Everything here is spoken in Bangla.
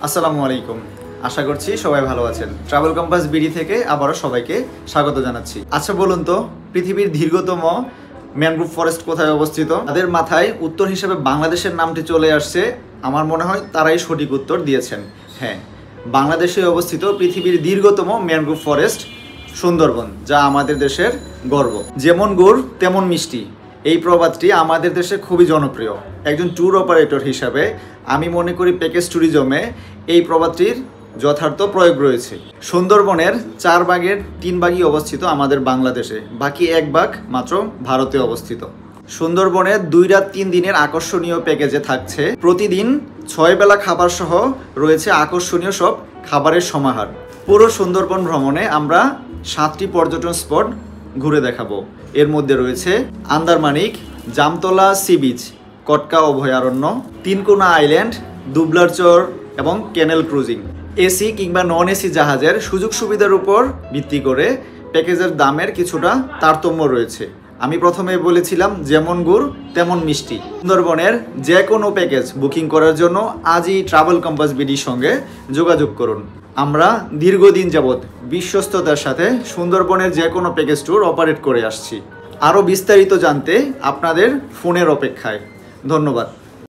আসসালামু আলাইকুম। আশা করছি সবাই ভালো আছেন। ট্রাভেল কম্পাস বিডি থেকে আবারও সবাইকে স্বাগত জানাচ্ছি। আচ্ছা বলুন তো, পৃথিবীর দীর্ঘতম ম্যানগ্রোভ ফরেস্ট কোথায় অবস্থিত? তাদের মাথায় উত্তর হিসেবে বাংলাদেশের নামটি চলে আসছে। আমার মনে হয় তারাই সঠিক উত্তর দিয়েছেন। হ্যাঁ, বাংলাদেশে অবস্থিত পৃথিবীর দীর্ঘতম ম্যানগ্রোভ ফরেস্ট সুন্দরবন, যা আমাদের দেশের গর্ব। যেমন গুড় তেমন মিষ্টি, এই প্রবাদটি আমাদের দেশে খুবই জনপ্রিয়। একজন ট্যুর অপারেটর হিসাবে আমি মনে করি প্যাকেজ ট্যুরিজমে এই প্রবাদটির যথার্থ প্রয়োগ রয়েছে। সুন্দরবনের 4 ভাগের 3 ভাগই অবস্থিত আমাদের বাংলাদেশে, বাকি 1 ভাগ মাত্র ভারতে অবস্থিত। সুন্দরবনে 2 রাত 3 দিনের আকর্ষণীয় প্যাকেজে থাকছে প্রতিদিন 6 বেলা খাবার সহ রয়েছে আকর্ষণীয় সব খাবারের সমাহার। পুরো সুন্দরবন ভ্রমণে আমরা 7টি পর্যটন স্পট ঘুরে দেখাবো। এর মধ্যে রয়েছে আন্দারমানিক, জামতলা সি বিচ, কটকা অভয়ারণ্য, তিনকোনা আইল্যান্ড, দুবলারচর এবং ক্যানেল ক্রুজিং। এসি কিংবা নন এসি জাহাজের সুযোগ সুবিধার উপর ভিত্তি করে প্যাকেজের দামের কিছুটা তারতম্য রয়েছে। আমি প্রথমে বলেছিলাম যেমন গুড় তেমন মিষ্টি। সুন্দরবনের যে কোনো প্যাকেজ বুকিং করার জন্য আজই ট্রাভেল কম্পাস বিডির সঙ্গে যোগাযোগ করুন। আমরা দীর্ঘদিন যাবৎ বিশ্বস্ততার সাথে সুন্দরবনের যে কোনো প্যাকেজ ট্যুর অপারেট করে আসছি। আরও বিস্তারিত জানতে আপনাদের ফোনের অপেক্ষায়। ধন্যবাদ।